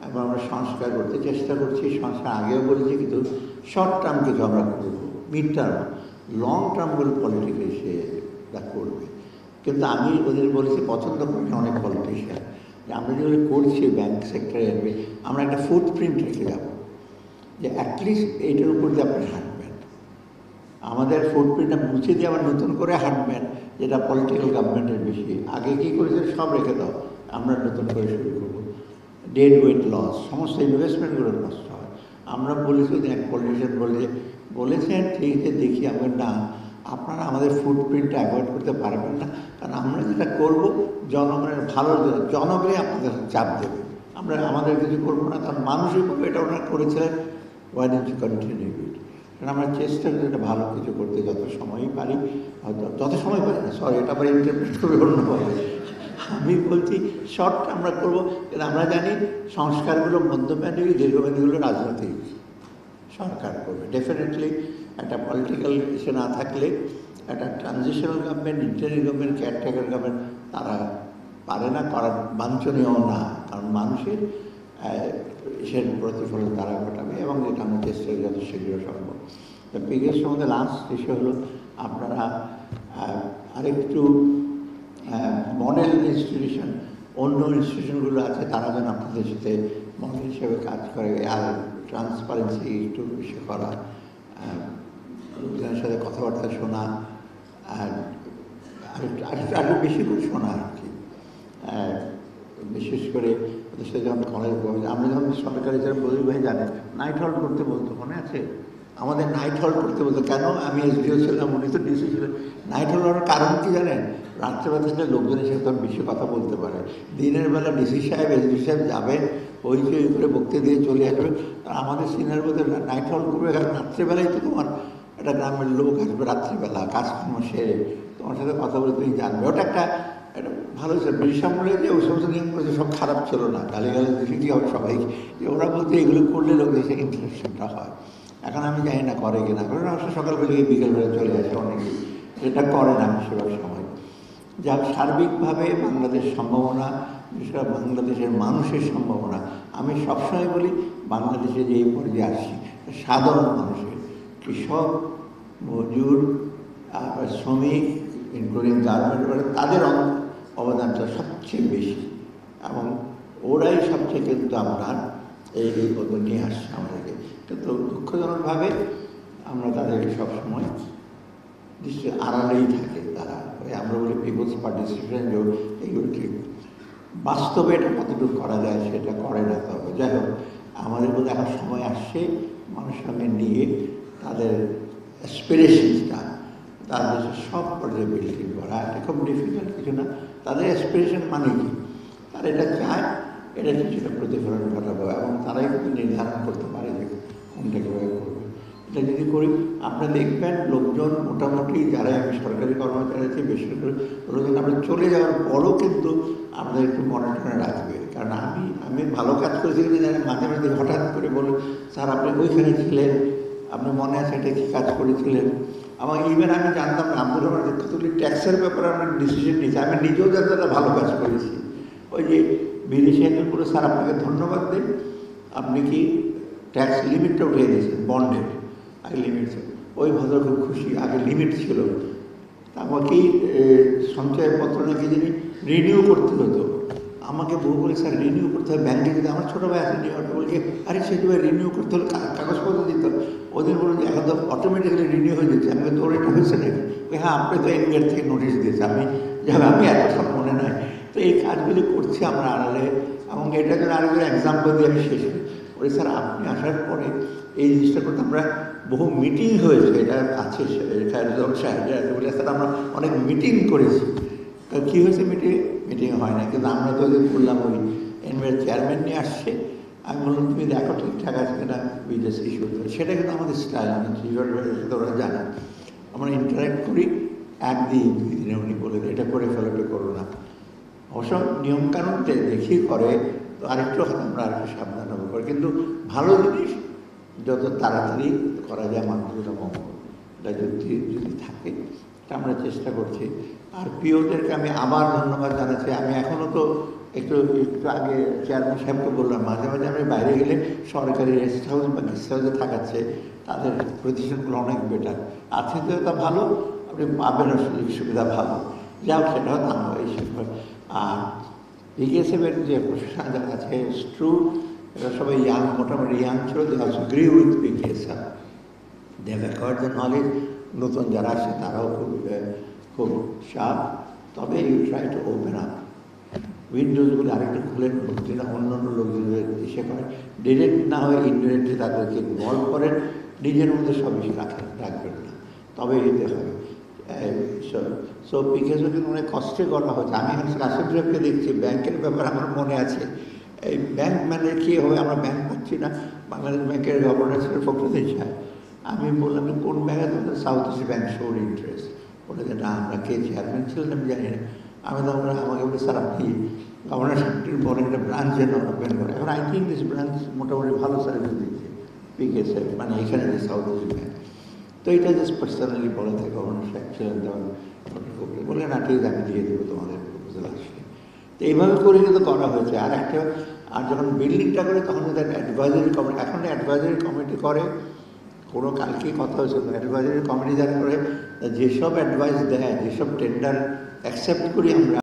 এবং আমরা সংস্কার করতে চেষ্টা করছি, সংস্কার আগেও বলেছি, কিন্তু শর্ট টার্ম কিছু আমরা করব, মিড টার্ম, লং টার্মগুলো পলিটিক্যালি সে তা করবে। কিন্তু আমি ওদের বলেছি, পছন্দ করি না অনেক পলিটিশিয়ান, যে আমরা যেগুলো করছি ব্যাংক সেক্টরে, আমরা একটা ফুটপ্রিন্ট রেখে যাব, যে অ্যাটলিস্ট এইটার উপর দিয়ে আপনি হাঁটবেন, আমাদের ফুটপ্রিন্টটা মুছে দিয়ে আবার নতুন করে হাঁটবেন, যেটা পলিটিক্যাল গভর্নমেন্টের বেশি। আগে কী করেছে, সব রেখে দাও, আমরা নতুন করে শুরু করবো। ডেড ওয়েট লস, সমস্ত ইনভেস্টমেন্টগুলো নষ্ট হয়। আমরা বলেছি, এক পলিটিশিয়ান বলেছেন ঠিক আছে, দেখি আমরা না, আপনারা আমাদের ফুটপ্রিন্টটা অ্যাভয়েড করতে পারবেন না, কারণ আমরা যেটা করব জনগণের ভালোর জন্য, জনগণই আপনাদের চাপ দেবে, আমরা আমাদের কিছু করবো না, কারণ মানুষই করবে। এটা ওনারা করেছিলেন, why don't you continue it. কারণ আমরা চেষ্টা করি এটা ভালো কিছু করতে, যত সময়ই পারি, হয়তো যত সময় পারি না, সরি, এটা আবার ইন্টারপ্রেট করবে অন্যভাবে। আমি বলছি শর্ট আমরা করবো, কিন্তু আমরা জানি সংস্কারগুলো মধ্যমেয়াদী, দীর্ঘমেয়াদীগুলো রাজনৈতিক সরকার করবে ডেফিনেটলি। একটা পলিটিক্যাল ইস্যু না থাকলে একটা transitional government, interim government, caretaker government তারা পারে না, করার বাঞ্ছনীয় না, কারণ মানুষের সে প্রতিফলন তারা ঘটাবে, এবং যেটা আমরা চেষ্টা করি যত শীঘ্র সম্ভব। তো বিগের সম্বন্ধে লাস্ট বিষয় হলো, আপনারা আরেকটু মডেল ইনস্টিটিউশন, অন্য ইনস্টিটিউশনগুলো আছে, তারা যেন আপনাদের সাথে মডেল হিসেবে কাজ করে, আর ট্রান্সপারেন্সি একটু বেশি করা, লোকজনের সাথে কথাবার্তা শোনা, আর আরেকটু বেশি করে শোনা আর কি। বিশেষ করে ওদের সাথে যখন কলেজ, আমরা যখন সরকারি যারা বলি ভাই জানেন, নাইট হল্ট করতে বলতো, মনে আছে আমাদের নাইট হল্ট করতে বলতো। কেন? আমি এসডিও ছিলাম, উনি তো ডিসি ছিলেন। নাইট হল্ট হওয়ার কারণ কি জানেন? রাত্রেবেলা থেকে লোকজনের সাথে তখন বেশি কথা বলতে পারে। দিনের বেলা ডিসি সাহেব, এসডি সাহেব যাবেন, ওই করে বক্তৃতা দিয়ে চলে আসবেন। আর আমাদের সিনিয়র বলতে নাইট হল্ট করবে, কারণ রাত্রেবেলায় তো তোমার একটা গ্রামের লোক আসবে, রাত্রিবেলা কাজকর্ম সেরে তোমার সাথে কথা বলে তুমি জানবে। ওটা একটা ভালো ছিল। ব্রিটিশ আমলে যে ওই সমস্ত নিয়ম করেছে সব খারাপ ছিল না, গালিগালি দিলে কী হবে সবাই, ওরা বলতে এগুলো করলে লোক দেশে ইন্টারেকশনটা হয়। এখন আমি জানি না করে কিনা করে, অবশ্য সকালবেলা গিয়ে বিকেলবেলা চলে আসে অনেকে, এটা করে না বেশিরভাগ সময়। যা সার্বিকভাবে বাংলাদেশ সম্ভাবনা, বিশেষ করে বাংলাদেশের মানুষের সম্ভাবনা, আমি সবসময় বলি বাংলাদেশে যে এই পর্যায়ে আসছি, সাধারণ মানুষের, কৃষক, মজুর, শ্রমিক, ইনক্লুডিং গার্মেন্ট, তাদের অবদানটা সবচেয়ে বেশি, এবং ওরাই সবচেয়ে কিন্তু আপনার এই পদ্ধতি নিয়ে আসছে আমাদেরকে। কিন্তু দুঃখজনকভাবে আমরা তাদেরকে সবসময় দৃষ্টি আড়ালেই থাকে তারা। আমরা বলি পিপলস পার্টিসিপেশন, এইগুলো ঠিক বাস্তবে এটা কতটুকু করা যায় সেটা করে না। তবে যাই হোক, আমাদের মধ্যে এখন সময় আসছে মানুষের সঙ্গে নিয়ে তাদের অ্যাসপিরেশনসটা, তার দেশের সব পর্যায়ে বিল্ডিং করা, এটা খুব ডিফিকাল্ট কিছু না। তাদের অ্যাসপিরেশন মানে কি, তারা এটা চায়, এটা কিছুটা প্রতিফলন ঘটাবো, এবং তারাই কিন্তু নির্ধারণ করতে পারে যে কোনটা কীভাবে করবে। এটা যদি করি, আপনারা দেখবেন লোকজন মোটামুটি, যারা আমি সরকারি কর্মচারী আছি, বেসরকারি লোকজন আমরা চলে যাওয়ার পরও কিন্তু আমাদের একটু মনে টনে রাখবে। কারণ আমি ভালো কাজ করেছি কিন্তু জানি, মাঝে মাঝে হঠাৎ করে বলুন, স্যার আপনি ওইখানে ছিলেন, আপনি মনে আছে এটা কী কাজ করেছিলেন। আমার ইভেন আমি জানতাম না, আব্দুর রহমান তুলি ট্যাক্সের ব্যাপারে আমরা ডিসিশন নিয়েছি, আমি নিজেও জানতাম না ভালো কাজ করেছি। ওই যে বিদেশি একজন বলে, স্যার আপনাকে ধন্যবাদ দিন, আপনি কি ট্যাক্স লিমিটটা উঠিয়ে দিয়েছেন বন্ডের, আগে লিমিট ছিল। ওই ভদ্র খুব খুশি, আগে লিমিট ছিল, আমাকেই সঞ্চয়পত্র নাকি যিনি রিনিউ করতে হতো, আমাকে বউ বলে, স্যার রিনিউ করতে হবে ব্যাংকে, যদি আমার ছোটো ভাই আছে নিউ ইয়র্কে, বলছে আরে সেভাবে রিনিউ করতে হলে কাগজপত্র দিতে হবে। ওদের বলুন যে এখন তো অটোমেটিক্যালি রিনিউ হয়ে যাচ্ছে। আমি তো এটা হয়েছে নাকি? হ্যাঁ, আপনি তো এনবিআর থেকে নোটিশ দিয়েছে। আমি এত সব মনে নয়। তো এই কাজগুলি করছি আমরা আড়ালে, এবং এটা যেন আরেকজন এক্সাম্পল দিয়ে আমি শেষ করি। বলি স্যার আপনি আসার পরে এই জিনিসটা করতে আমরা বহু মিটিং হয়েছে, এটা আছে বলে, স্যার আমরা অনেক মিটিং করেছি। তো কী হয়েছে মিটিং হয় না, কিন্তু আমরা তো করলাম, ওই এনবিআর চেয়ারম্যান নিয়ে আসছে, আমি বললাম তুমি দেখো ঠিকঠাক আছে কিনা, বিদেশ ইস্যু করতে, সেটা কিন্তু আমাদের স্টাইল। আমি সাথে ওরা জানা, আমরা ইন্টারাক্ট করি, একদিন 2 দিনে উনি বলে এটা করে ফেলো, এটা করো না। অবশ্য নিয়মকানুনটা দেখি করে, তো আরেকটু হয়তো আমরা আরেকটু সাবধান হবো করে, কিন্তু ভালো জিনিস যত তাড়াতাড়ি করা যায় মানুষের মঙ্গল, এটা যদি থাকে, এটা আমরা চেষ্টা করছি। আর পিওদেরকে আমি আবার ধন্যবাদ জানাচ্ছি। আমি এখনও তো একটু একটু আগে চেয়ারম্যান সাহেবকে বললাম, মাঝে মাঝে আমি বাইরে গেলে সরকারি রেস্ট হাউস বা গেস্ট হাউসে থাকাচ্ছে তাদের প্রতিষ্ঠানগুলো অনেক বেটার, আতিথেয়তা ভালো, আপনি পাবেনও সুযোগ সুবিধা ভালো, যাও সেটা হয়তো আমরা এই সময়। আর বিকেএসএফের যে প্রশাসন যারা আছে ট্রু, এরা সবাই ইয়াং, মোটামুটি ইয়াং ছিল, they also agree with BKSF, they have acquired the knowledge. নতুন যারা আসে তারাও খুব শার্প। তবে you try to open up উইন্ডোজগুলো আরেকটু খুলেন, যেটা অন্য অন্য লোকজনের এসে করে, ডিরেক্ট না হয়ে ইনডিরেক্টলি তাদেরকে ইনভলভ করেন, নিজের মধ্যে সব কিছু রাখবেন না, তবে এতে হবে। সো পিকেএসকে অনেক কষ্টে করা হচ্ছে। আমি এখন কাশিম সাহেবকে দেখছি, ব্যাংকের ব্যাপার আমার মনে আছে, এই ব্যাংক মানে কী হবে, আমরা ব্যাংক পাচ্ছি না, বাংলাদেশ ব্যাংকের গভর্নর ছিল ফখরুদ্দিন সাহেব। আমি বললাম কোন ব্যাংকে, তোমাদের সাউথ ইস্ট ব্যাংক শোর ইন্টারেস্ট, বলে যে না আমরা কে চেয়ারম্যান ছিলেন আমি জানি না। আমি তখন আমাকে বলি স্যার আপনি গভর্নর সেক্রেটারি বলে একটা ব্রাঞ্চ যেন ওপেন করে। এখন আই থিঙ্ক দিস ব্রাঞ্চ মোটামুটি ভালো সার্ভিস দিচ্ছে পিকেএসএফ, মানে এখানে যে সাউথ ইস্ট ব্যাংক। তো এটা জাস্ট পার্সোনালি বলে থাকে, গভর্নর সাহেব ছিলেন তখন বলে না ঠিক আমি দিয়ে দেবো তোমাদের প্রপোজাল আসলে। তো এইভাবে করে কিন্তু করা হয়েছে। আর একটা, আর যখন বিল্ডিংটা করে তখন ওদের অ্যাডভাইজারি কমিটি, এখন অ্যাডভাইজারি কমিটি করে, কোনো কালকে কথা হয়েছিল, অ্যাডভাইজারি কমিটি যারা করে যেসব অ্যাডভাইস দেয়, যেসব টেন্ডার অ্যাকসেপ্ট করি আমরা,